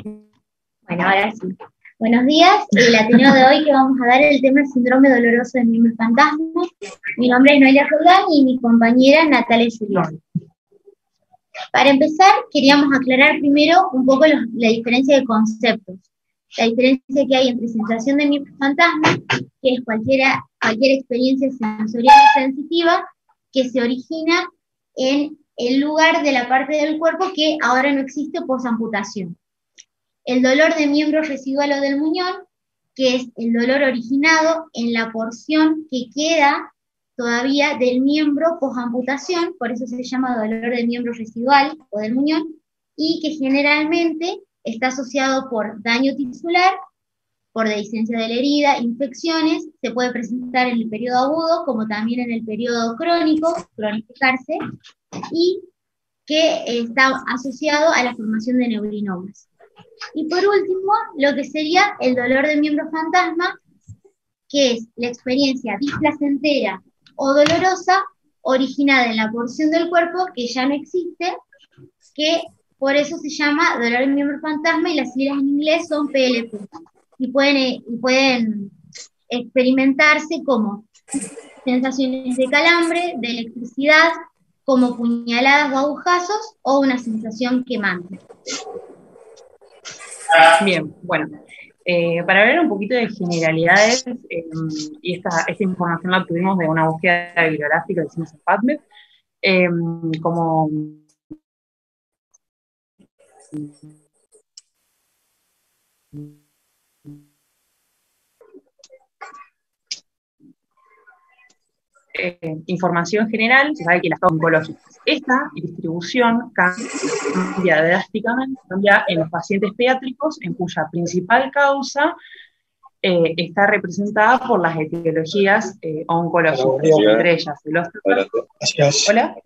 Bueno, ahora sí. Buenos días, el Ateneo de hoy que vamos a dar el tema síndrome doloroso del miembro fantasma. Mi nombre es Noelia Roldán y mi compañera Natalia Julián. Para empezar, queríamos aclarar primero un poco la diferencia de conceptos. La diferencia que hay entre sensación de miembro fantasma, que es cualquier experiencia sensorial sensitiva que se origina en el lugar de la parte del cuerpo que ahora no existe posamputación. El dolor de miembro residual o del muñón, que es el dolor originado en la porción que queda todavía del miembro posamputación, por eso se llama dolor de miembro residual o del muñón, y que generalmente está asociado por daño tisular, por dehiscencia de la herida, infecciones, se puede presentar en el periodo agudo como también en el periodo crónico, cronificarse, y que está asociado a la formación de neurinomas. Y por último, lo que sería el dolor de miembro fantasma, que es la experiencia displacentera o dolorosa originada en la porción del cuerpo que ya no existe, que por eso se llama dolor de miembro fantasma y las siglas en inglés son PLP. Y pueden experimentarse como sensaciones de calambre, de electricidad, como puñaladas o agujazos o una sensación quemante. Bien, bueno, para hablar un poquito de generalidades, y esta información la obtuvimos de una búsqueda bibliográfica que hicimos en PubMed, como información general, se sabe que las causas oncológicas. Esta distribución cambia drásticamente, cambia en los pacientes pediátricos, en cuya principal causa está representada por las etiologías oncológicas, entre ellas el osteosarcoma. Hola.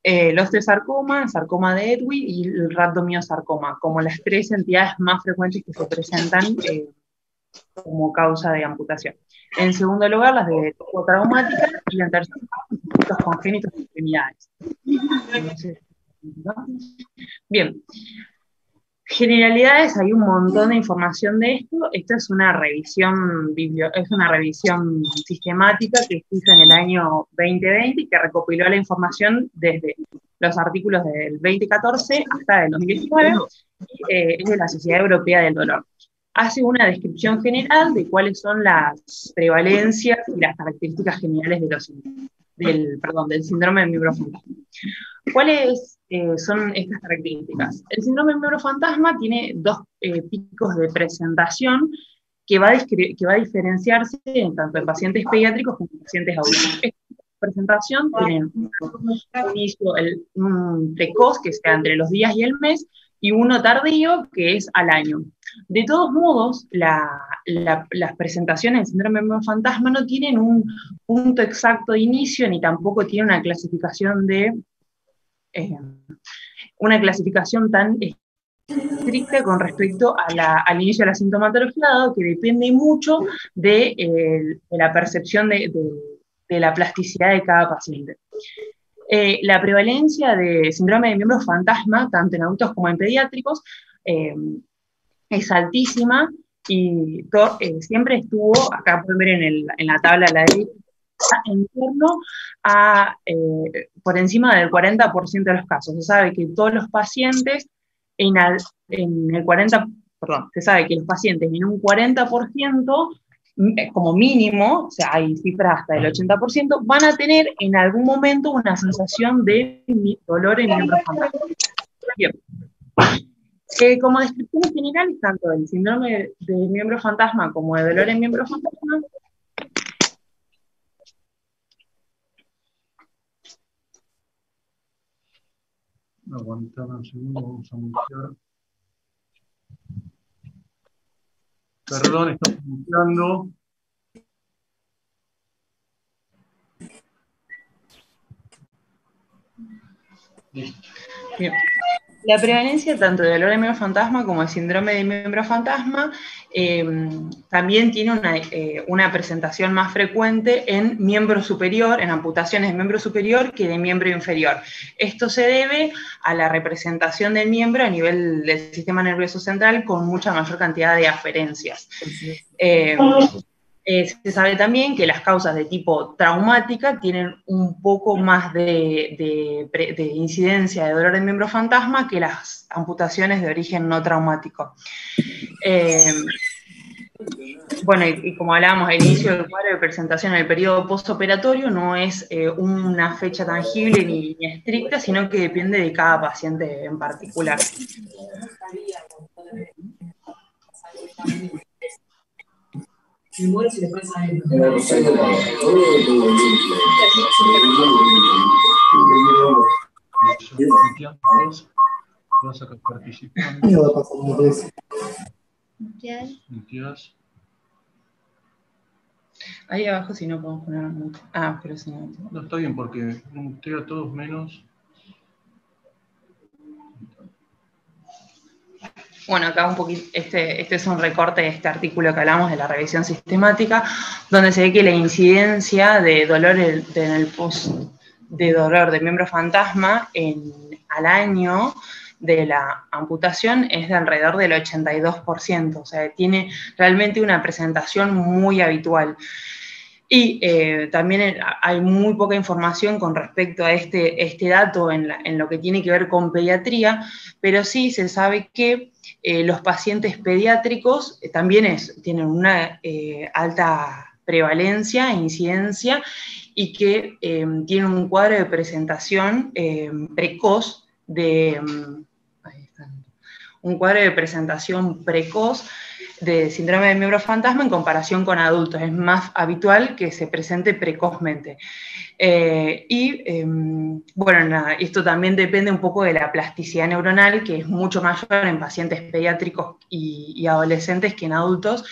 El osteosarcoma, el sarcoma de Edwin y el rhabdomyosarcoma, como las tres entidades más frecuentes que se presentan como causa de amputación. En segundo lugar, las de tipo traumática, y en tercer lugar, los congénitos de extremidades. Bien. Generalidades, hay un montón de información de esto. Esta es una revisión sistemática que se hizo en el año 2020 y que recopiló la información desde los artículos del 2014 hasta el 2019, es de la Sociedad Europea del Dolor. Hace una descripción general de cuáles son las prevalencias y las características generales del síndrome del miembro fantasma. ¿Cuáles son estas características? El síndrome del miembro fantasma tiene dos picos de presentación que va a diferenciarse tanto en pacientes pediátricos como en pacientes adultos. Esta presentación tiene un inicio un precoz, que sea entre los días y el mes, y uno tardío, que es al año. De todos modos, las presentaciones del síndrome del miembro fantasma no tienen un punto exacto de inicio, ni tampoco tiene una clasificación tan estricta con respecto al inicio de la sintomatología, dado que depende mucho de la percepción de la plasticidad de cada paciente. La prevalencia de síndrome de miembro fantasma, tanto en adultos como en pediátricos, es altísima y siempre estuvo, acá pueden ver en la tabla a la derecha, en torno a por encima del 40% de los casos. Se sabe que todos los pacientes se sabe que los pacientes en un 40%, como mínimo, o sea, hay cifras hasta del 80%, van a tener en algún momento una sensación de dolor en el miembro fantasma. Bien. Como descripciones generales, tanto del síndrome del miembro fantasma como de dolor en miembro fantasma, aguantame un segundo, vamos a mutear. Perdón, estamos muteando. Bien. La prevalencia tanto de dolor de miembro fantasma como el síndrome de miembro fantasma también tiene una presentación más frecuente en miembro superior, en amputaciones de miembro superior que de miembro inferior. Esto se debe a la representación del miembro a nivel del sistema nervioso central con mucha mayor cantidad de aferencias. Se sabe también que las causas de tipo traumática tienen un poco más de incidencia de dolor de miembro fantasma que las amputaciones de origen no traumático. Bueno, y como hablábamos, el inicio del cuadro de presentación en el periodo postoperatorio no es una fecha tangible ni estricta, sino que depende de cada paciente en particular. Vas a participar. Ahí abajo si no podemos poner mucho. Ah, pero si no. No, está bien porque mutea a todos menos. Bueno, acá un poquito, este es un recorte de este artículo que hablamos de la revisión sistemática, donde se ve que la incidencia de dolor de dolor de miembro fantasma al año de la amputación es de alrededor del 82%, o sea, tiene realmente una presentación muy habitual. Y también hay muy poca información con respecto a este dato en lo que tiene que ver con pediatría, pero sí se sabe que los pacientes pediátricos también tienen una alta prevalencia e incidencia y que tienen un cuadro de presentación precoz un cuadro de presentación precoz de síndrome de miembro fantasma en comparación con adultos. Es más habitual que se presente precozmente. Bueno, nada, esto también depende un poco de la plasticidad neuronal, que es mucho mayor en pacientes pediátricos y adolescentes que en adultos,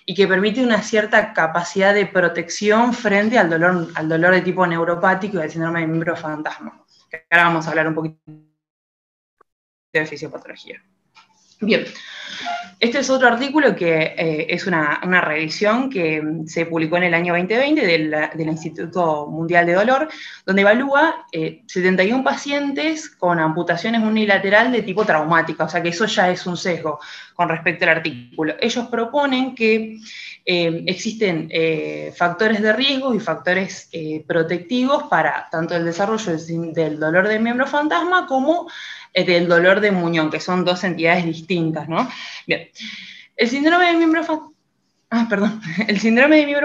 y que permite una cierta capacidad de protección frente al dolor de tipo neuropático y al síndrome de miembro fantasma. Ahora vamos a hablar un poquito de fisiopatología. Bien, este es otro artículo que es una revisión que se publicó en el año 2020 del Instituto Mundial de Dolor, donde evalúa 71 pacientes con amputaciones unilateral de tipo traumática, o sea que eso ya es un sesgo con respecto al artículo. Ellos proponen que existen factores de riesgo y factores protectivos para tanto el desarrollo del dolor de miembro fantasma como del dolor de muñón, que son dos entidades distintas, ¿no? Bien, el síndrome de miembro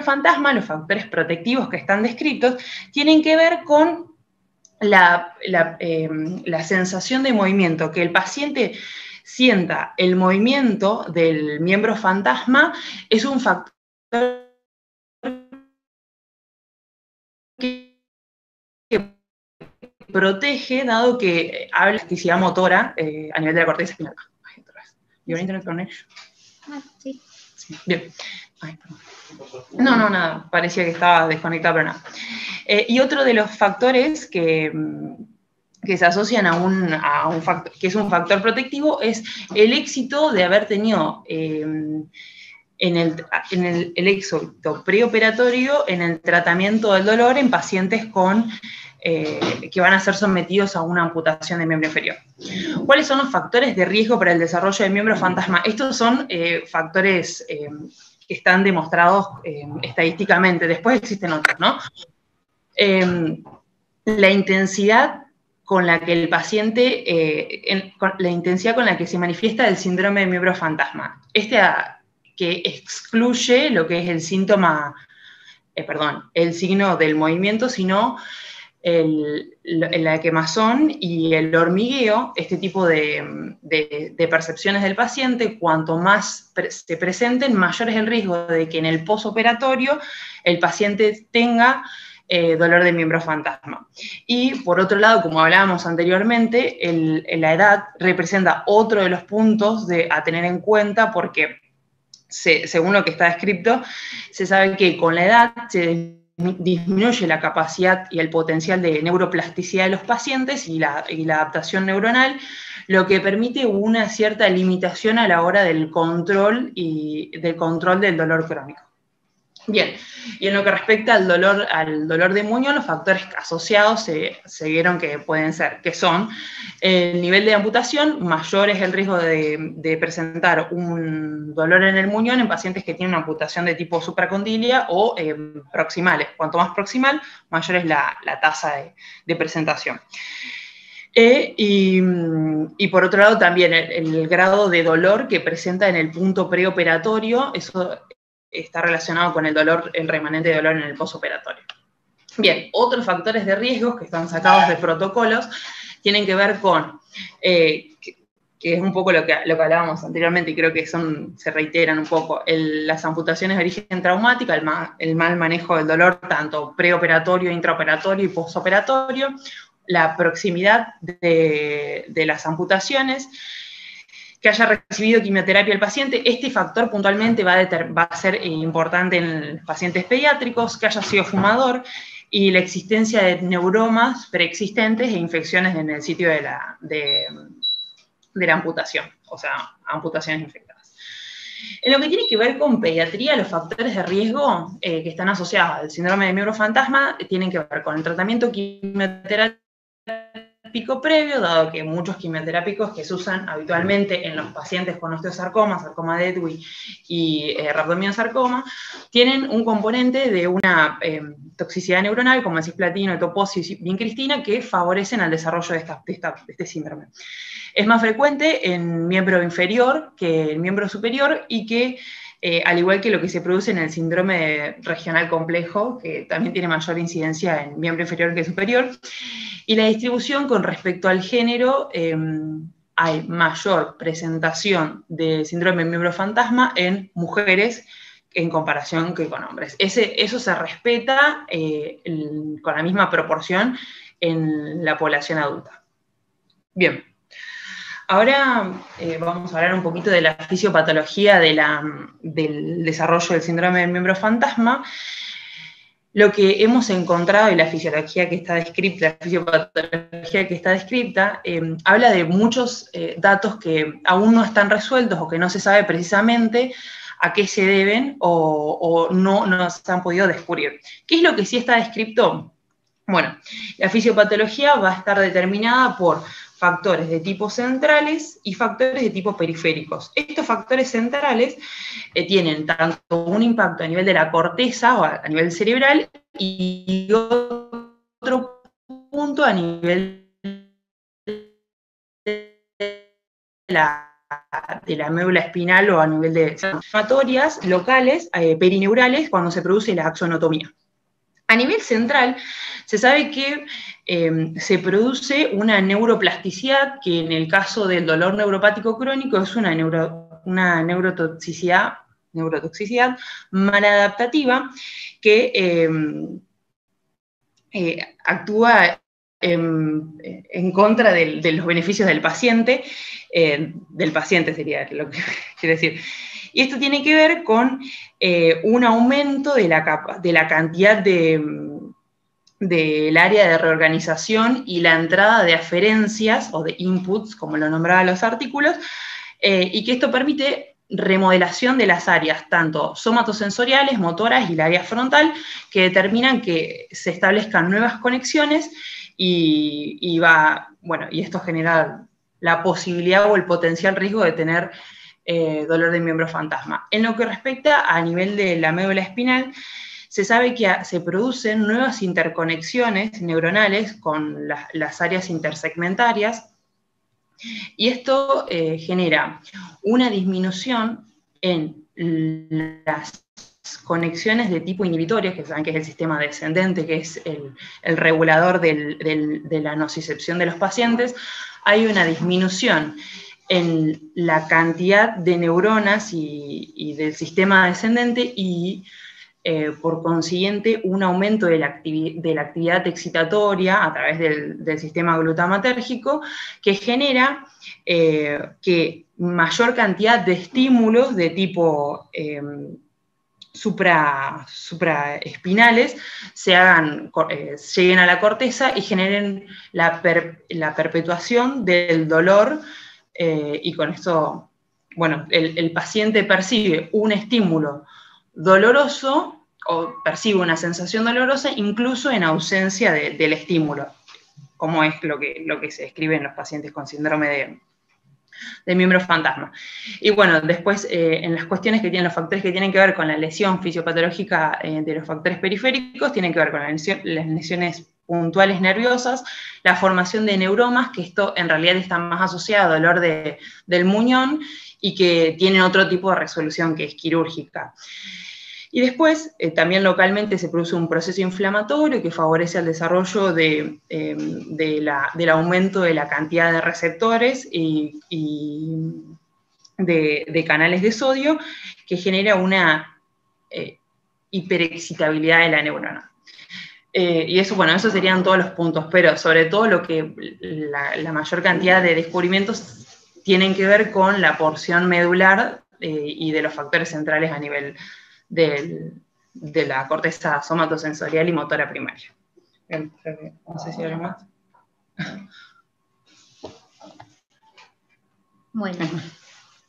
fantasma, los factores protectivos que están descritos, tienen que ver con la sensación de movimiento, que el paciente sienta el movimiento del miembro fantasma, es un factor que protege, dado que habla de plasticidad motora a nivel de la corteza espinal. ¿Y un internet connection? Sí. Sí. Bien. Ay, perdón. No, nada, parecía que estaba desconectado, pero nada. Y otro de los factores que se asocian a un factor, que es un factor protectivo, es el éxito de haber tenido en el éxito preoperatorio en el tratamiento del dolor en pacientes que van a ser sometidos a una amputación de miembro inferior. ¿Cuáles son los factores de riesgo para el desarrollo de miembro fantasma? Estos son factores que están demostrados estadísticamente, después existen otros, ¿no? La intensidad con la que el paciente, la intensidad con la que se manifiesta el síndrome de miembro fantasma. Que excluye lo que es el síntoma, el signo del movimiento, sino la quemazón y el hormigueo, este tipo de percepciones del paciente. Cuanto más se presenten, mayor es el riesgo de que en el posoperatorio el paciente tenga dolor de miembro fantasma. Y por otro lado, como hablábamos anteriormente, la edad representa otro de los puntos a tener en cuenta, porque según lo que está descrito, se sabe que con la edad se disminuye la capacidad y el potencial de neuroplasticidad de los pacientes y la adaptación neuronal, lo que permite una cierta limitación a la hora del control del dolor crónico. Bien, y en lo que respecta al dolor de muñón, los factores asociados se vieron que son el nivel de amputación. Mayor es el riesgo de presentar un dolor en el muñón en pacientes que tienen una amputación de tipo supracondilia o proximales. Cuanto más proximal, mayor es la tasa de presentación. Y por otro lado también el grado de dolor que presenta en el punto preoperatorio, eso está relacionado con el remanente de dolor en el posoperatorio. Bien, otros factores de riesgo que están sacados de protocolos tienen que ver con, que es un poco lo que hablábamos anteriormente y creo que se reiteran un poco, las amputaciones de origen traumática, el mal manejo del dolor tanto preoperatorio, intraoperatorio y posoperatorio, la proximidad de las amputaciones, que haya recibido quimioterapia el paciente. Este factor puntualmente va a ser importante en los pacientes pediátricos, que haya sido fumador, y la existencia de neuromas preexistentes e infecciones en el sitio de la amputación, o sea, amputaciones infectadas. En lo que tiene que ver con pediatría, los factores de riesgo que están asociados al síndrome de miembro fantasma tienen que ver con el tratamiento quimioterápico previo, dado que muchos quimioterápicos que se usan habitualmente en los pacientes con osteosarcoma, sarcoma de Ewing y rabdomionsarcoma, tienen un componente de una toxicidad neuronal, como el cisplatino, etoposis y vincristina, que favorecen al desarrollo de este síndrome. Es más frecuente en miembro inferior que en miembro superior y que, al igual que lo que se produce en el síndrome regional complejo, que también tiene mayor incidencia en miembro inferior que superior, y la distribución con respecto al género, hay mayor presentación de síndrome de miembro fantasma en mujeres en comparación que con hombres. Eso se respeta con la misma proporción en la población adulta. Bien. Ahora vamos a hablar un poquito de la fisiopatología del desarrollo del síndrome del miembro fantasma. Lo que hemos encontrado y la fisiopatología que está descrita, habla de muchos datos que aún no están resueltos o que no se sabe precisamente a qué se deben o no se han podido descubrir. ¿Qué es lo que sí está descrito? Bueno, la fisiopatología va a estar determinada por factores de tipo centrales y factores de tipo periféricos. Estos factores centrales tienen tanto un impacto a nivel de la corteza o a nivel cerebral y otro punto a nivel de la médula espinal o a nivel de inflamatorias locales, perineurales, cuando se produce la axonotomía. A nivel central, se sabe que se produce una neuroplasticidad, que en el caso del dolor neuropático crónico es una neurotoxicidad maladaptativa que actúa en contra de los beneficios del paciente sería lo que quiero decir. Y esto tiene que ver con un aumento de la cantidad del área de reorganización y la entrada de aferencias o de inputs, como lo nombraban los artículos, y que esto permite remodelación de las áreas, tanto somatosensoriales, motoras y el área frontal, que determinan que se establezcan nuevas conexiones y esto genera la posibilidad o el potencial riesgo de tener dolor de miembro fantasma. En lo que respecta a nivel de la médula espinal, se sabe que se producen nuevas interconexiones neuronales con las áreas intersegmentarias, y esto genera una disminución en las conexiones de tipo inhibitorio, que saben que es el sistema descendente, que es el regulador de la nocicepción de los pacientes. Hay una disminución en la cantidad de neuronas y del sistema descendente y por consiguiente un aumento de la actividad excitatoria a través del sistema glutamatérgico, que genera que mayor cantidad de estímulos de tipo supraespinales lleguen a la corteza y generen la perpetuación del dolor, y con esto, bueno, el paciente percibe un estímulo doloroso o percibe una sensación dolorosa incluso en ausencia del estímulo, como es lo que se describe en los pacientes con síndrome de miembro fantasma. Y bueno, después en las cuestiones que tienen los factores que tienen que ver con la lesión fisiopatológica de los factores periféricos, tienen que ver con las lesiones puntuales nerviosas, la formación de neuromas, que esto en realidad está más asociado al dolor del muñón y que tienen otro tipo de resolución que es quirúrgica. Y después, también localmente se produce un proceso inflamatorio que favorece el desarrollo del aumento de la cantidad de receptores y de canales de sodio, que genera una hiperexcitabilidad de la neurona. Y eso, bueno, esos serían todos los puntos, pero sobre todo la mayor cantidad de descubrimientos tienen que ver con la porción medular y de los factores centrales a nivel de la corteza somatosensorial y motora primaria. No sé si hay algo más. Bueno,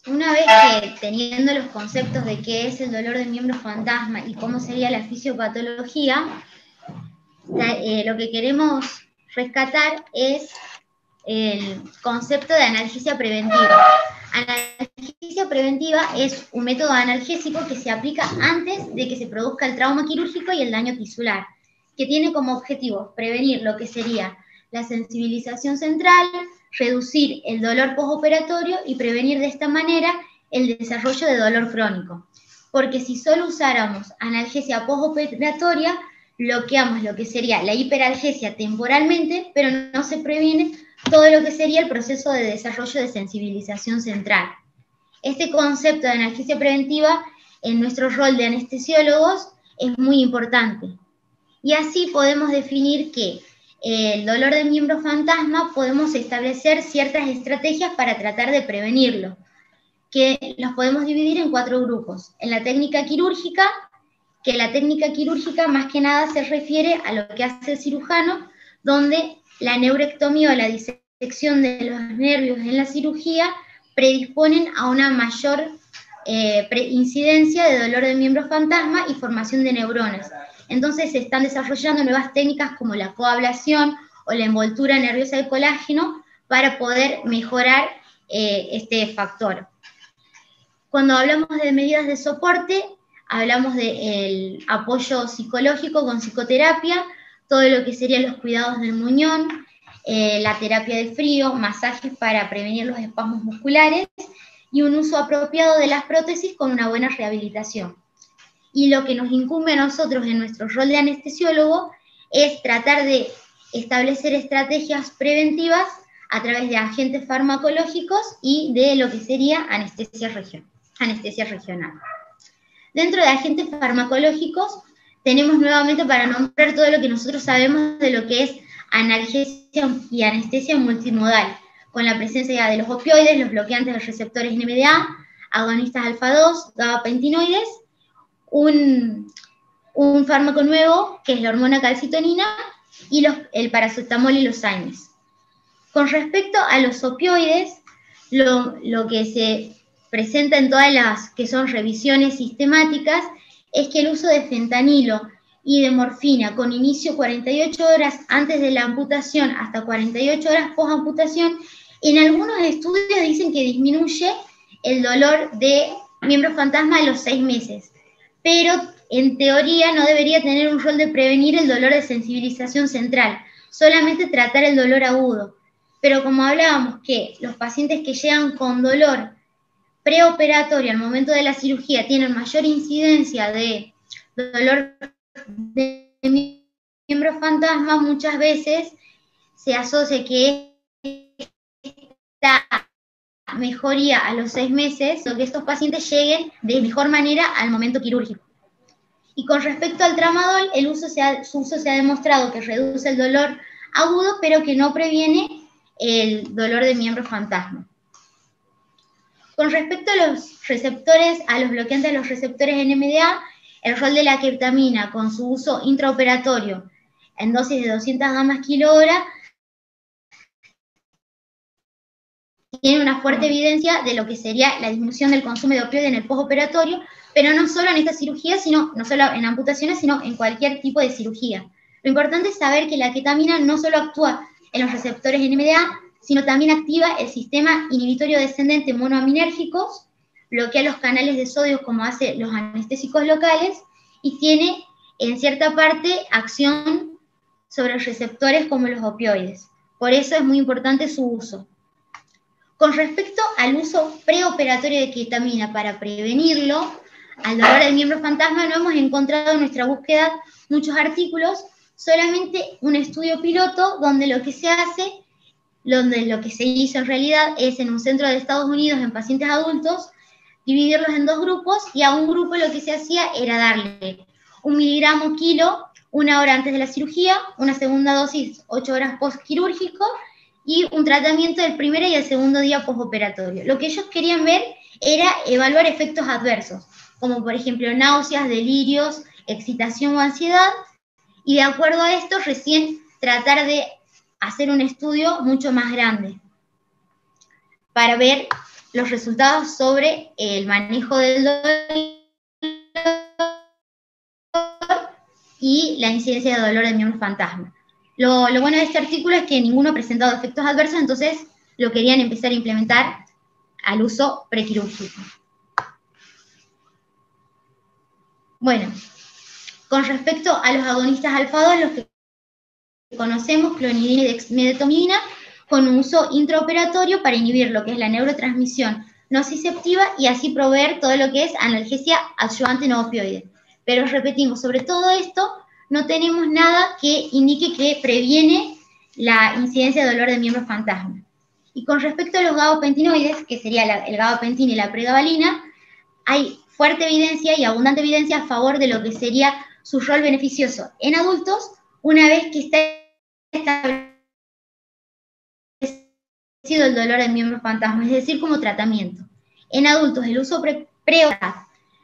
una vez que teniendo los conceptos de qué es el dolor de miembro fantasma y cómo sería la fisiopatología, lo que queremos rescatar es el concepto de analgesia preventiva. Analgesia preventiva es un método analgésico que se aplica antes de que se produzca el trauma quirúrgico y el daño tisular, que tiene como objetivo prevenir lo que sería la sensibilización central, reducir el dolor postoperatorio y prevenir de esta manera el desarrollo de dolor crónico. Porque si solo usáramos analgesia postoperatoria, bloqueamos lo que sería la hiperalgesia temporalmente, pero no se previene todo lo que sería el proceso de desarrollo de sensibilización central. Este concepto de analgesia preventiva en nuestro rol de anestesiólogos es muy importante. Y así podemos definir que el dolor de miembro fantasma podemos establecer ciertas estrategias para tratar de prevenirlo, que los podemos dividir en 4 grupos. En la técnica quirúrgica, que la técnica quirúrgica más que nada se refiere a lo que hace el cirujano, donde la neurectomía o la disección de los nervios en la cirugía predisponen a una mayor incidencia de dolor de miembro fantasma y formación de neuronas. Entonces se están desarrollando nuevas técnicas como la coablación o la envoltura nerviosa de colágeno para poder mejorar este factor. Cuando hablamos de medidas de soporte, hablamos del apoyo psicológico con psicoterapia, todo lo que serían los cuidados del muñón, la terapia de frío, masajes para prevenir los espasmos musculares y un uso apropiado de las prótesis con una buena rehabilitación. Y lo que nos incumbe a nosotros en nuestro rol de anestesiólogo es tratar de establecer estrategias preventivas a través de agentes farmacológicos y de lo que sería anestesia regional. Dentro de agentes farmacológicos tenemos nuevamente para nombrar todo lo que nosotros sabemos de lo que es analgesia y anestesia multimodal, con la presencia de los opioides, los bloqueantes de receptores NMDA, agonistas alfa-2, gabapentinoides, un fármaco nuevo que es la hormona calcitonina y el paracetamol y los AINES. Con respecto a los opioides, lo que se presenta en todas las que son revisiones sistemáticas es que el uso de fentanilo y de morfina con inicio 48 horas antes de la amputación hasta 48 horas post-amputación, en algunos estudios dicen que disminuye el dolor de miembro fantasma a los 6 meses, pero en teoría no debería tener un rol de prevenir el dolor de sensibilización central, solamente tratar el dolor agudo. Pero como hablábamos que los pacientes que llegan con dolor preoperatorio al momento de la cirugía tienen mayor incidencia de dolor de miembro fantasma, muchas veces se asocia que esta mejoría a los 6 meses, o que estos pacientes lleguen de mejor manera al momento quirúrgico. Y con respecto al tramadol, su uso se ha demostrado que reduce el dolor agudo, pero que no previene el dolor de miembro fantasma. Con respecto a los receptores, a los bloqueantes de los receptores NMDA, el rol de la ketamina con su uso intraoperatorio en dosis de 200 gamas kilo-hora tiene una fuerte evidencia de lo que sería la disminución del consumo de opioide en el postoperatorio, pero no solo en esta cirugía, no solo en amputaciones, sino en cualquier tipo de cirugía. Lo importante es saber que la ketamina no solo actúa en los receptores NMDA, sino también activa el sistema inhibitorio descendente monoaminérgicos, bloquea los canales de sodio como hace los anestésicos locales y tiene en cierta parte acción sobre los receptores como los opioides. Por eso es muy importante su uso. Con respecto al uso preoperatorio de ketamina para prevenirlo, al dolor del miembro fantasma no hemos encontrado en nuestra búsqueda muchos artículos, solamente un estudio piloto donde lo que se hace, donde lo que se hizo en realidad es en un centro de Estados Unidos en pacientes adultos, dividirlos en dos grupos y a un grupo lo que se hacía era darle 1 miligramo kilo 1 hora antes de la cirugía, una segunda dosis 8 horas postquirúrgico y un tratamiento del primer y el segundo día postoperatorio. Lo que ellos querían ver era evaluar efectos adversos, como por ejemplo náuseas, delirios, excitación o ansiedad, y de acuerdo a esto recién tratar de hacer un estudio mucho más grande para ver los resultados sobre el manejo del dolor y la incidencia de dolor del miembro fantasma. Lo bueno de este artículo es que ninguno ha presentado efectos adversos, entonces lo querían empezar a implementar al uso prequirúrgico. Bueno, con respecto a los agonistas alfa-2, los que conocemos, clonidina y dexmedetomidina, con un uso intraoperatorio para inhibir lo que es la neurotransmisión nociceptiva y así proveer todo lo que es analgesia adyuvante no opioide. Pero repetimos, sobre todo esto, no tenemos nada que indique que previene la incidencia de dolor de miembro fantasma. Y con respecto a los gabapentinoides, que sería el gabapentina y la pregabalina, hay fuerte evidencia y abundante evidencia a favor de lo que sería su rol beneficioso en adultos una vez que está establecido el dolor del miembro fantasma, es decir, como tratamiento. En adultos el uso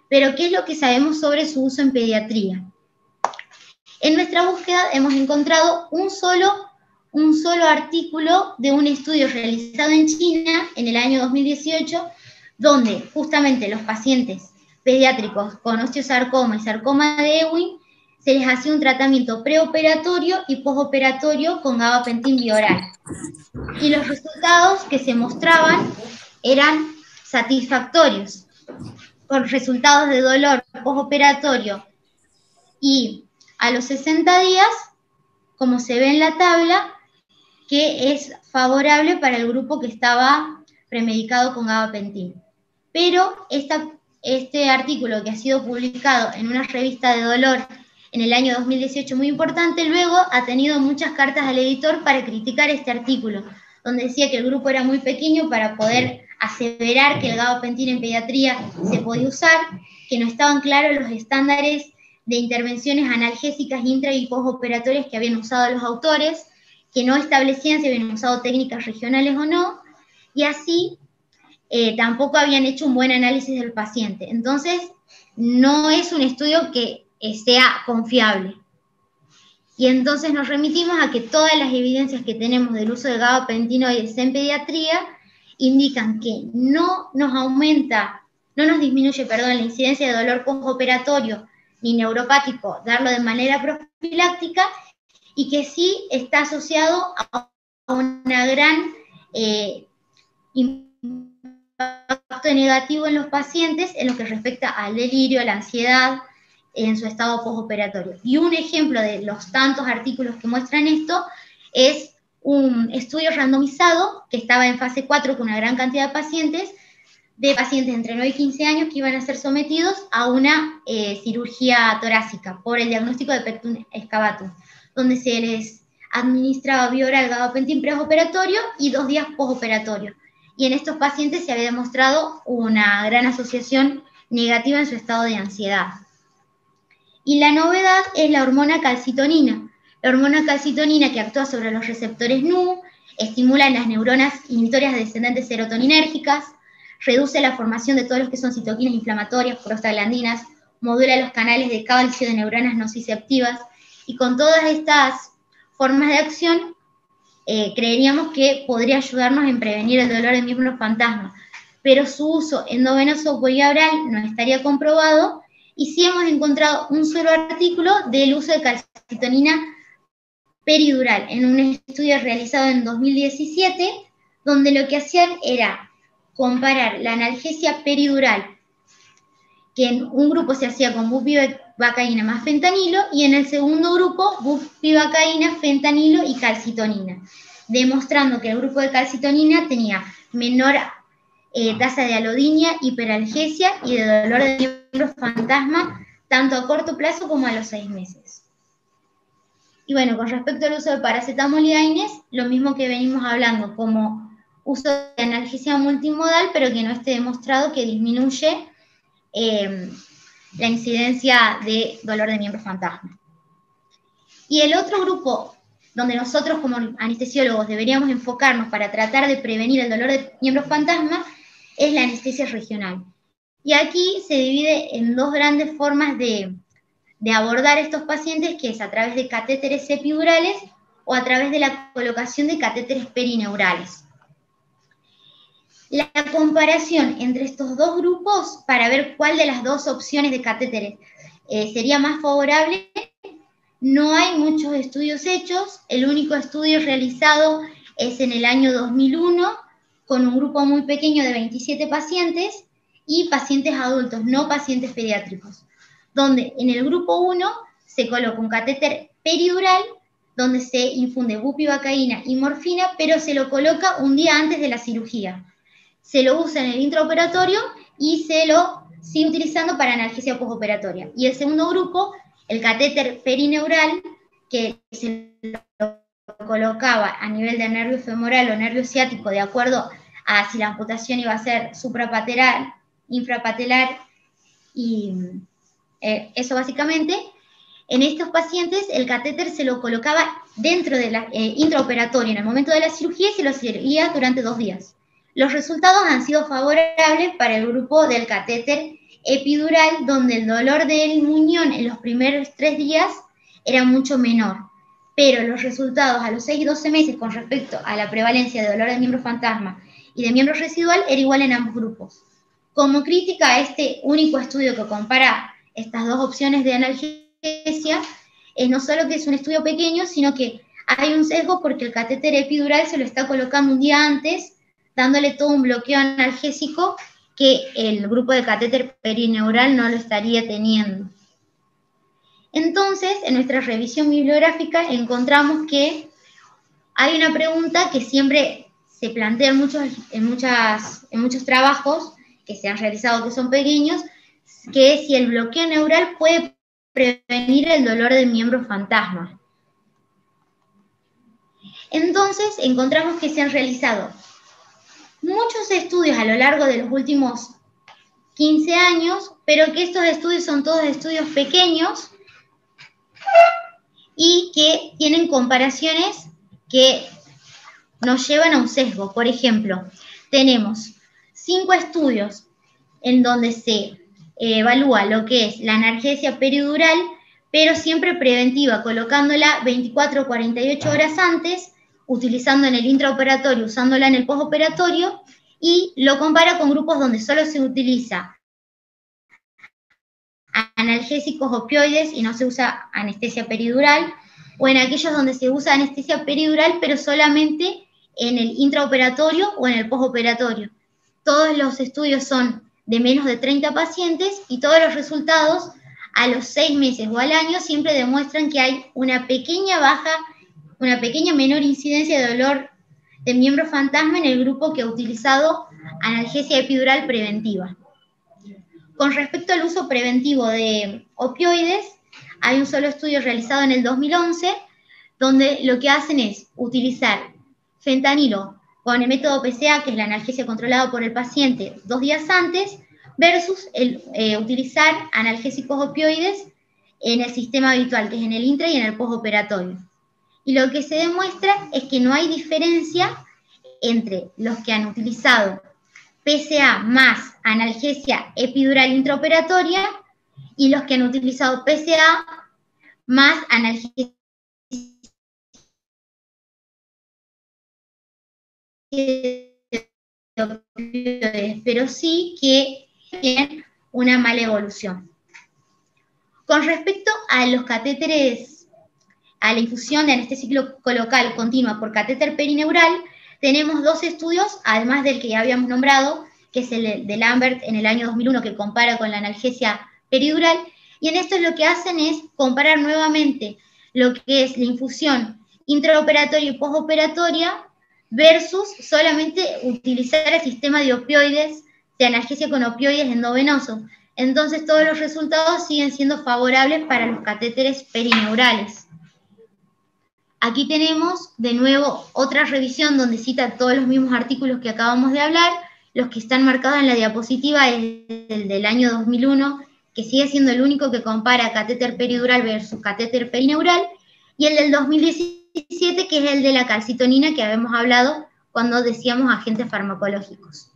pero ¿qué es lo que sabemos sobre su uso en pediatría? En nuestra búsqueda hemos encontrado un solo artículo de un estudio realizado en China en el año 2018, donde justamente los pacientes pediátricos con osteosarcoma y sarcoma de Ewing se les hacía un tratamiento preoperatorio y postoperatorio con gabapentin bioral. Y los resultados que se mostraban eran satisfactorios, con resultados de dolor postoperatorio y a los 60 días, como se ve en la tabla, que es favorable para el grupo que estaba premedicado con gabapentin. Pero este artículo que ha sido publicado en una revista de dolor en el año 2018 muy importante, luego ha tenido muchas cartas al editor para criticar este artículo, donde decía que el grupo era muy pequeño para poder aseverar que el gabapentin en pediatría se podía usar, que no estaban claros los estándares de intervenciones analgésicas intra y postoperatorias que habían usado los autores, que no establecían si habían usado técnicas regionales o no, y así tampoco habían hecho un buen análisis del paciente. Entonces, no es un estudio que sea confiable. Y entonces nos remitimos a que todas las evidencias que tenemos del uso de gabapentinoides en pediatría indican que no nos disminuye la incidencia de dolor postoperatorio ni neuropático darlo de manera profiláctica y que sí está asociado a una gran impacto negativo en los pacientes en lo que respecta al delirio, a la ansiedad, en su estado postoperatorio. Y un ejemplo de los tantos artículos que muestran esto es un estudio randomizado que estaba en fase 4 con una gran cantidad de pacientes entre 9 y 15 años que iban a ser sometidos a una cirugía torácica por el diagnóstico de pectum excavatum, donde se les administraba vía oral gabapentin preoperatorio y 2 días postoperatorio. Y en estos pacientes se había demostrado una gran asociación negativa en su estado de ansiedad. Y la novedad es la hormona calcitonina. La hormona calcitonina que actúa sobre los receptores NU, estimula en las neuronas inhibitorias descendentes serotoninérgicas, reduce la formación de todos los que son citoquinas inflamatorias, prostaglandinas, modula los canales de calcio de neuronas nociceptivas, y con todas estas formas de acción creeríamos que podría ayudarnos en prevenir el dolor de miembros fantasma, pero su uso endovenoso o oral no estaría comprobado, y sí hemos encontrado un solo artículo del uso de calcitonina peridural en un estudio realizado en 2017, donde lo que hacían era comparar la analgesia peridural, que en un grupo se hacía con bupivacaína más fentanilo, y en el segundo grupo bupivacaína, fentanilo y calcitonina, demostrando que el grupo de calcitonina tenía menor tasa de alodinia, hiperalgesia y de dolor de miembros fantasma, tanto a corto plazo como a los 6 meses. Y bueno, con respecto al uso de paracetamol y AINES, lo mismo que venimos hablando, como uso de analgesia multimodal, pero que no esté demostrado que disminuye la incidencia de dolor de miembros fantasma. Y el otro grupo donde nosotros como anestesiólogos deberíamos enfocarnos para tratar de prevenir el dolor de miembros fantasma es la anestesia regional. Y aquí se divide en dos grandes formas de abordar estos pacientes, que es a través de catéteres epidurales o a través de la colocación de catéteres perineurales. La comparación entre estos dos grupos para ver cuál de las dos opciones de catéteres sería más favorable, no hay muchos estudios hechos. El único estudio realizado es en el año 2001 con un grupo muy pequeño de 27 pacientes y pacientes adultos, no pacientes pediátricos, donde en el grupo 1 se coloca un catéter peridural donde se infunde bupivacaína y morfina, pero se lo coloca un día antes de la cirugía. Se lo usa en el intraoperatorio y se lo sigue utilizando para analgesia postoperatoria. Y el segundo grupo, el catéter perineural, que se lo colocaba a nivel de nervio femoral o nervio ciático, de acuerdo a si la amputación iba a ser suprapatelar, infrapatelar, y eso básicamente. En estos pacientes el catéter se lo colocaba dentro de la intraoperatoria en el momento de la cirugía y se lo seguía durante 2 días. Los resultados han sido favorables para el grupo del catéter epidural, donde el dolor del muñón en los primeros 3 días era mucho menor, pero los resultados a los 6 y 12 meses con respecto a la prevalencia de dolor de miembro fantasma y de miembro residual era igual en ambos grupos. Como crítica a este único estudio que compara estas dos opciones de analgesia, no solo que es un estudio pequeño, sino que hay un sesgo porque el catéter epidural se lo está colocando un día antes, dándole todo un bloqueo analgésico que el grupo de catéter perineural no lo estaría teniendo. Entonces, en nuestra revisión bibliográfica encontramos que hay una pregunta que siempre se plantea en muchos trabajos que se han realizado que son pequeños, que es si el bloqueo neural puede prevenir el dolor del miembro fantasma. Entonces, encontramos que se han realizado muchos estudios a lo largo de los últimos 15 años, pero que estos estudios son todos estudios pequeños y que tienen comparaciones que nos llevan a un sesgo. Por ejemplo, tenemos 5 estudios en donde se evalúa lo que es la analgesia peridural, pero siempre preventiva, colocándola 24 o 48 horas antes, utilizando en el intraoperatorio, usándola en el postoperatorio, y lo compara con grupos donde solo se utiliza analgésicos opioides y no se usa anestesia peridural, o en aquellos donde se usa anestesia peridural, pero solamente en el intraoperatorio o en el postoperatorio. Todos los estudios son de menos de 30 pacientes y todos los resultados a los 6 meses o al año siempre demuestran que hay una pequeña menor incidencia de dolor de miembro fantasma en el grupo que ha utilizado analgesia epidural preventiva. Con respecto al uso preventivo de opioides, hay un solo estudio realizado en el 2011, donde lo que hacen es utilizar fentanilo con el método PCA, que es la analgesia controlada por el paciente 2 días antes, versus utilizar analgésicos opioides en el sistema habitual, que es en el intra y en el postoperatorio. Y lo que se demuestra es que no hay diferencia entre los que han utilizado PCA más analgesia epidural intraoperatoria y los que han utilizado PCA más analgésicos, pero sí que tienen una mala evolución. Con respecto a los catéteres, a la infusión de anestesia local continua por catéter perineural, tenemos dos estudios, además del que ya habíamos nombrado, que es el de Lambert en el año 2001, que compara con la analgesia peridural, y en esto lo que hacen es comparar nuevamente lo que es la infusión intraoperatoria y postoperatoria versus solamente utilizar el sistema de opioides, de analgesia con opioides endovenosos. Entonces todos los resultados siguen siendo favorables para los catéteres perineurales. Aquí tenemos de nuevo otra revisión donde cita todos los mismos artículos que acabamos de hablar. Los que están marcados en la diapositiva es el del año 2001, que sigue siendo el único que compara catéter peridural versus catéter perineural, y el del 2017, que es el de la calcitonina que habíamos hablado cuando decíamos agentes farmacológicos.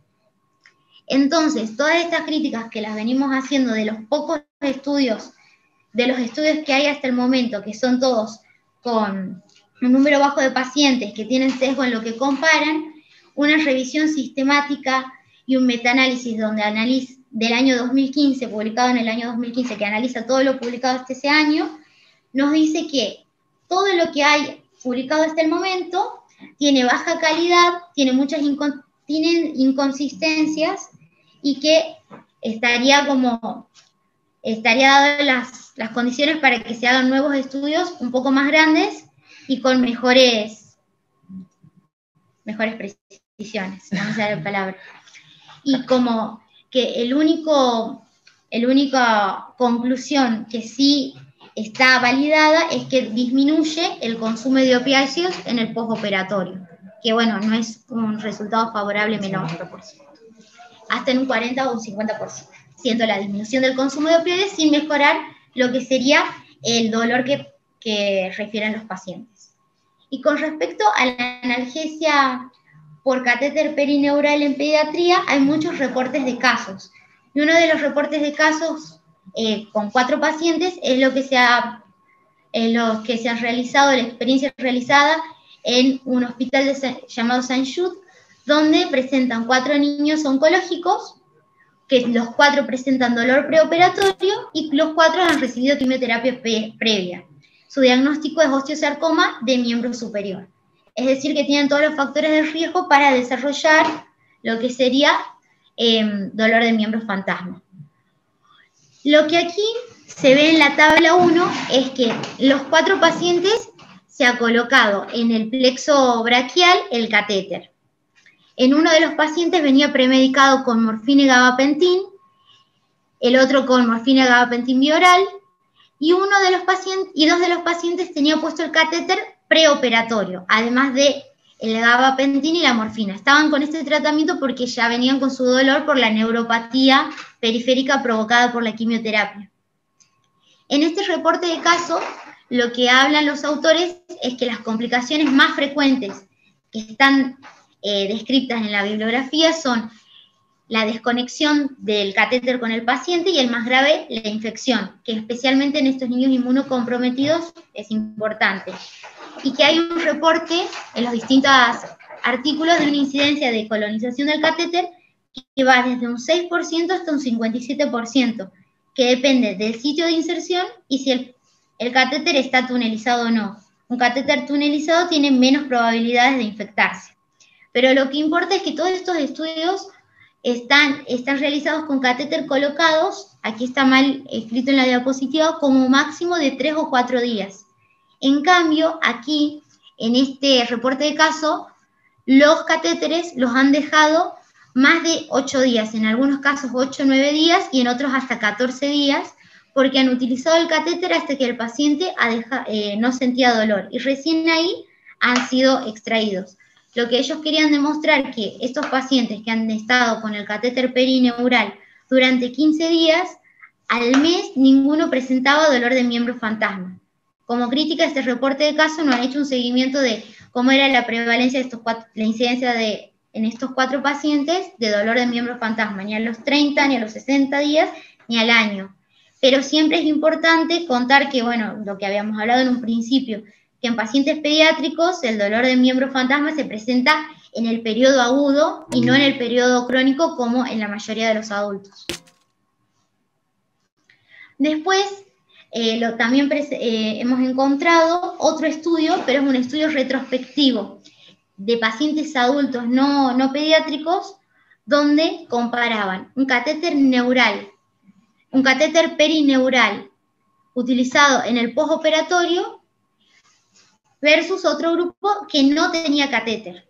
Entonces, todas estas críticas que las venimos haciendo de los pocos estudios, de los estudios que hay hasta el momento, que son todos con un número bajo de pacientes que tienen sesgo en lo que comparan, una revisión sistemática y un metaanálisis donde analiza del año 2015, publicado en el año 2015, que analiza todo lo publicado hasta ese año, nos dice que todo lo que hay publicado hasta el momento tiene baja calidad, tiene muchas inconsistencias y que estaría dadas las condiciones para que se hagan nuevos estudios un poco más grandes y con mejores precisiones, vamos a usar la palabra. Y como que la única conclusión que sí está validada es que disminuye el consumo de opiáceos en el postoperatorio, que bueno, no es un resultado favorable menor, hasta en un 40 o un 50%, siendo la disminución del consumo de opioides sin mejorar lo que sería el dolor que refieren los pacientes. Y con respecto a la analgesia por catéter perineural en pediatría, hay muchos reportes de casos. Y uno de los reportes de casos con 4 pacientes es lo que se ha realizado, la experiencia realizada en un hospital llamado Saint-Just, donde presentan 4 niños oncológicos, que los 4 presentan dolor preoperatorio y los 4 han recibido quimioterapia previa. Su diagnóstico es osteosarcoma de miembro superior. Es decir, que tienen todos los factores de riesgo para desarrollar lo que sería dolor de miembros fantasma. Lo que aquí se ve en la tabla 1 es que los 4 pacientes se ha colocado en el plexo braquial el catéter. En uno de los pacientes venía premedicado con morfina y gabapentin, el otro con morfina y gabapentin bioral, y 2 de los pacientes tenía puesto el catéter preoperatorio, además de el gabapentin y la morfina. Estaban con este tratamiento porque ya venían con su dolor por la neuropatía periférica provocada por la quimioterapia. En este reporte de caso, lo que hablan los autores es que las complicaciones más frecuentes que están descritas en la bibliografía son la desconexión del catéter con el paciente y el más grave, la infección, que especialmente en estos niños inmunocomprometidos es importante. Y que hay un reporte en los distintos artículos de una incidencia de colonización del catéter que va desde un 6% hasta un 57%, que depende del sitio de inserción y si el catéter está tunelizado o no. Un catéter tunelizado tiene menos probabilidades de infectarse. Pero lo que importa es que todos estos estudios están realizados con catéter colocados, aquí está mal escrito en la diapositiva, como máximo de 3 o 4 días. En cambio, aquí, en este reporte de caso, los catéteres los han dejado más de 8 días, en algunos casos 8 o 9 días y en otros hasta 14 días, porque han utilizado el catéter hasta que el paciente no sentía dolor y recién ahí han sido extraídos. Lo que ellos querían demostrar que estos pacientes que han estado con el catéter perineural durante 15 días, al mes ninguno presentaba dolor de miembro fantasma. Como crítica a este reporte de caso no han hecho un seguimiento de cómo era la prevalencia de la incidencia en estos 4 pacientes de dolor de miembro fantasma, ni a los 30, ni a los 60 días, ni al año. pero siempre es importante contar que, bueno, lo que habíamos hablado en un principio, que en pacientes pediátricos el dolor de miembro fantasma se presenta en el periodo agudo y no en el periodo crónico como en la mayoría de los adultos. Después, también hemos encontrado otro estudio, pero es un estudio retrospectivo de pacientes adultos no pediátricos, donde comparaban un catéter neural, un catéter perineural utilizado en el postoperatorio versus otro grupo que no tenía catéter.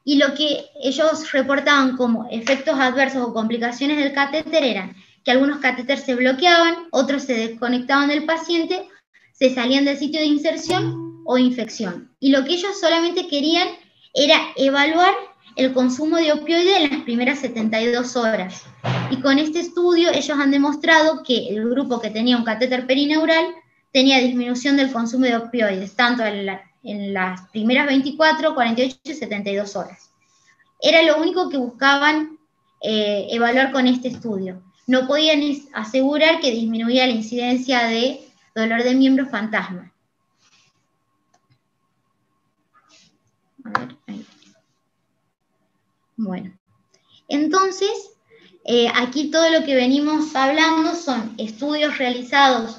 Y lo que ellos reportaban como efectos adversos o complicaciones del catéter eran que algunos catéteres se bloqueaban, otros se desconectaban del paciente, se salían del sitio de inserción o infección. Y lo que ellos solamente querían era evaluar el consumo de opioides en las primeras 72 horas. Y con este estudio ellos han demostrado que el grupo que tenía un catéter perineural tenía disminución del consumo de opioides, tanto en las primeras 24, 48 y 72 horas. Era lo único que buscaban evaluar con este estudio. No podían asegurar que disminuía la incidencia de dolor de miembro fantasma. A ver, ahí. Bueno, entonces, aquí todo lo que venimos hablando son estudios realizados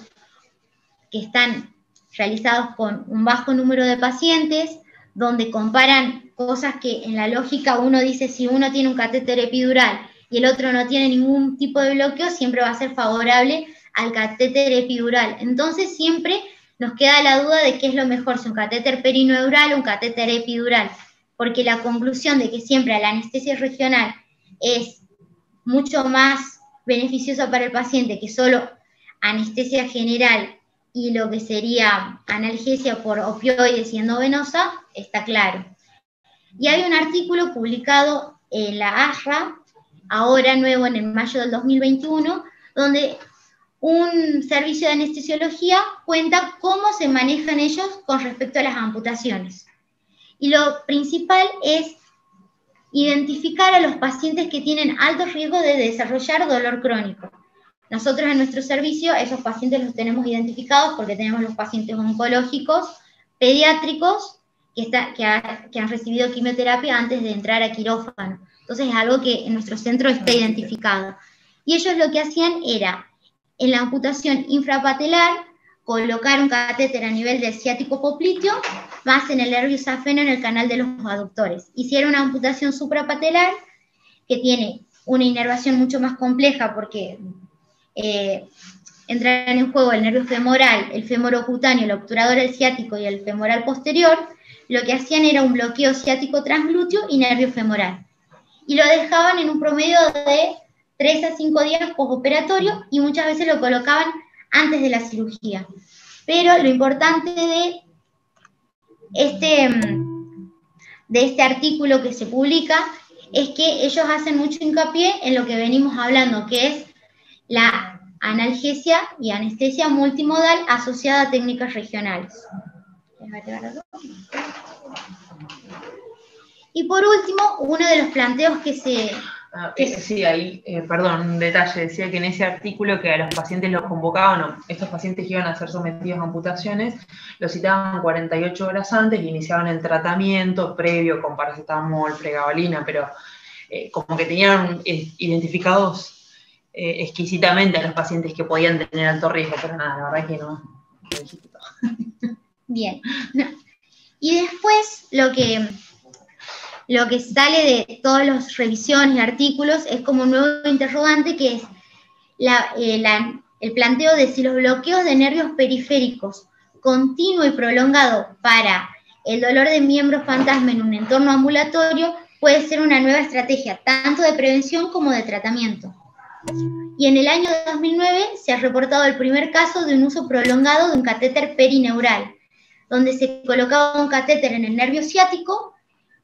que están realizados con un bajo número de pacientes, donde comparan cosas que en la lógica uno dice si uno tiene un catéter epidural y el otro no tiene ningún tipo de bloqueo, siempre va a ser favorable al catéter epidural. Entonces siempre nos queda la duda de qué es lo mejor, si un catéter perineural o un catéter epidural, porque la conclusión de que siempre la anestesia regional es mucho más beneficiosa para el paciente que solo anestesia general y lo que sería analgesia por opioides y endovenosa, está claro. Y hay un artículo publicado en la ASRA, ahora nuevo en el mayo del 2021, donde un servicio de anestesiología cuenta cómo se manejan ellos con respecto a las amputaciones. Y lo principal es identificar a los pacientes que tienen alto riesgo de desarrollar dolor crónico. Nosotros en nuestro servicio esos pacientes los tenemos identificados porque tenemos los pacientes oncológicos, pediátricos, que han recibido quimioterapia antes de entrar a quirófano. Entonces es algo que en nuestro centro está identificado. Y ellos lo que hacían era, en la amputación infrapatelar, colocar un catéter a nivel del ciático popliteo, más en el nervio safeno en el canal de los aductores. Hicieron una amputación suprapatelar, que tiene una inervación mucho más compleja porque entran en juego el nervio femoral, el femorocutáneo, el obturador del ciático y el femoral posterior. Lo que hacían era un bloqueo ciático transglúteo y nervio femoral. Y lo dejaban en un promedio de 3 a 5 días postoperatorio y muchas veces lo colocaban antes de la cirugía. Pero lo importante de este artículo que se publica es que ellos hacen mucho hincapié en lo que venimos hablando, que es la analgesia y anestesia multimodal asociada a técnicas regionales. Y por último, uno de los planteos que se... Sí, ahí, perdón, un detalle, decía que en ese artículo que a los pacientes los convocaban, o estos pacientes que iban a ser sometidos a amputaciones, los citaban 48 horas antes y iniciaban el tratamiento previo con paracetamol, pregabalina, pero como que tenían identificados exquisitamente a los pacientes que podían tener alto riesgo, pero nada, la verdad que no. Bien. No. Y después lo que sale de todas las revisiones y artículos es como un nuevo interrogante, que es el planteo de si los bloqueos de nervios periféricos continuo y prolongado para el dolor de miembro fantasma en un entorno ambulatorio puede ser una nueva estrategia, tanto de prevención como de tratamiento. Y en el año 2009 se ha reportado el primer caso de un uso prolongado de un catéter perineural, donde se colocaba un catéter en el nervio ciático,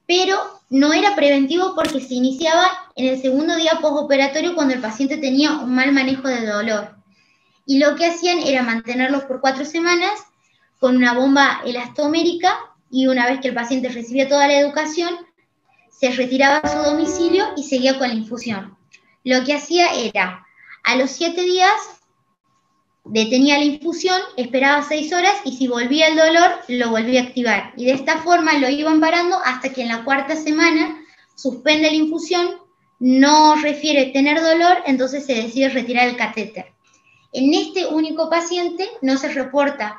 pero no era preventivo porque se iniciaba en el segundo día postoperatorio cuando el paciente tenía un mal manejo de dolor. Y lo que hacían era mantenerlos por 4 semanas con una bomba elastomérica, y una vez que el paciente recibía toda la educación, se retiraba a su domicilio y seguía con la infusión. Lo que hacía era, a los 7 días, detenía la infusión, esperaba 6 horas y si volvía el dolor, lo volvía a activar. Y de esta forma lo iban parando hasta que en la 4ª semana suspende la infusión, no refiere tener dolor, entonces se decide retirar el catéter. En este único paciente no se reporta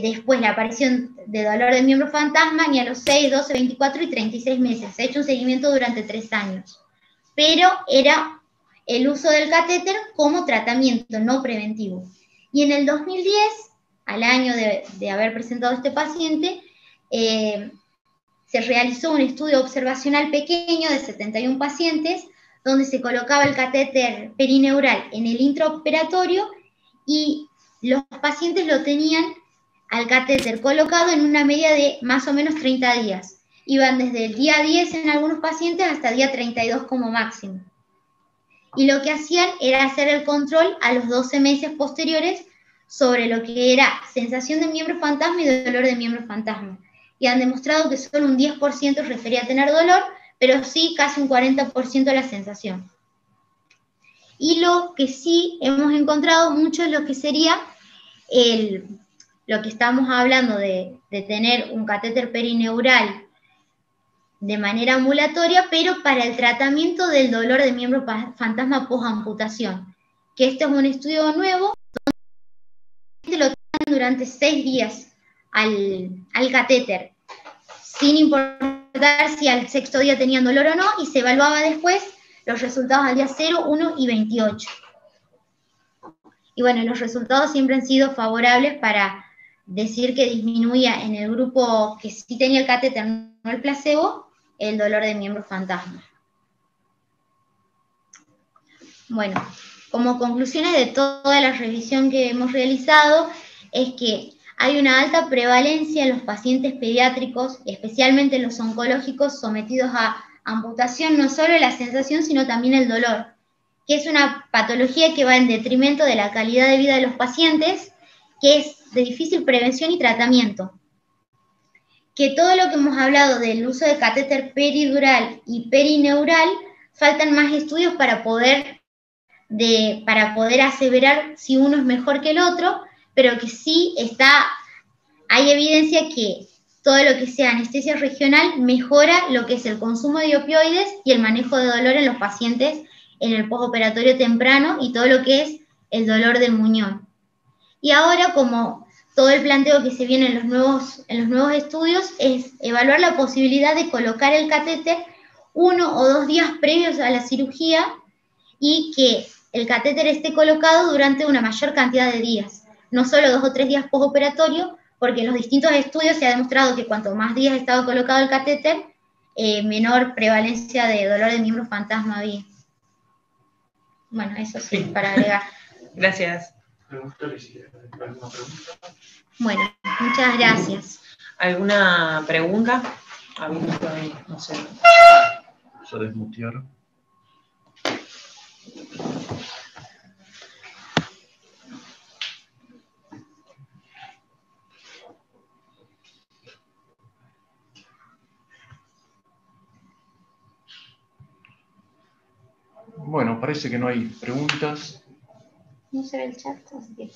después la aparición de dolor del miembro fantasma ni a los 6, 12, 24 y 36 meses. Se ha hecho un seguimiento durante 3 años. Pero era el uso del catéter como tratamiento, no preventivo. Y en el 2010, al año de haber presentado este paciente, se realizó un estudio observacional pequeño de 71 pacientes, donde se colocaba el catéter perineural en el intraoperatorio y los pacientes lo tenían al catéter colocado en una media de más o menos 30 días. Iban desde el día 10 en algunos pacientes hasta el día 32 como máximo. Y lo que hacían era hacer el control a los 12 meses posteriores sobre lo que era sensación de miembro fantasma y dolor de miembro fantasma. Y han demostrado que solo un 10% refería a tener dolor, pero sí casi un 40% la sensación. Y lo que sí hemos encontrado mucho es lo que sería lo que estamos hablando de tener un catéter perineural de manera ambulatoria, pero para el tratamiento del dolor de miembro fantasma post-amputación. Que este es un estudio nuevo, donde lo tratan durante 6 días al catéter, sin importar si al 6.º día tenían dolor o no, y se evaluaba después los resultados al día 0, 1 y 28. Y bueno, los resultados siempre han sido favorables para decir que disminuía en el grupo que sí tenía el catéter, no el placebo, el dolor de miembro fantasma. Bueno, como conclusiones de toda la revisión que hemos realizado, es que hay una alta prevalencia en los pacientes pediátricos, especialmente en los oncológicos sometidos a amputación, no solo la sensación, sino también el dolor, que es una patología que va en detrimento de la calidad de vida de los pacientes, que es de difícil prevención y tratamiento. Que todo lo que hemos hablado del uso de catéter peridural y perineural, faltan más estudios para poder aseverar si uno es mejor que el otro, pero que sí hay evidencia que todo lo que sea anestesia regional mejora lo que es el consumo de opioides y el manejo de dolor en los pacientes en el postoperatorio temprano y todo lo que es el dolor del muñón. Y ahora, como todo el planteo que se viene en los nuevos estudios es evaluar la posibilidad de colocar el catéter 1 o 2 días previos a la cirugía y que el catéter esté colocado durante una mayor cantidad de días, no solo 2 o 3 días postoperatorio, porque en los distintos estudios se ha demostrado que cuanto más días estaba colocado el catéter, menor prevalencia de dolor de miembro fantasma había. Bueno, eso sí, para agregar. Gracias. ¿Alguna pregunta? Bueno, muchas gracias. ¿Alguna pregunta? No sé. ¿Se desmutearon? Bueno, parece que no hay preguntas. No se ve el chat, así que...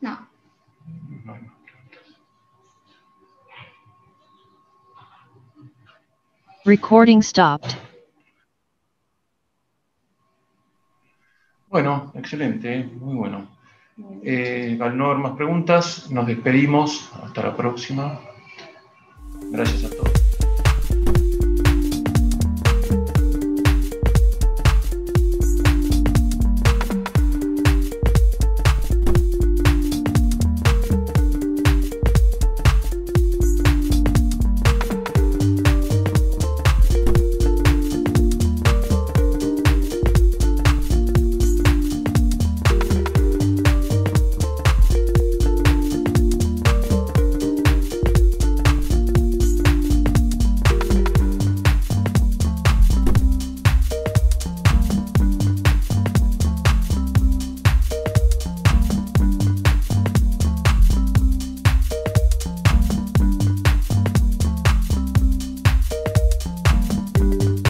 No. No hay más preguntas. Recording stopped. Bueno, excelente, muy bueno. Al no haber más preguntas, nos despedimos. Hasta la próxima. Gracias a todos.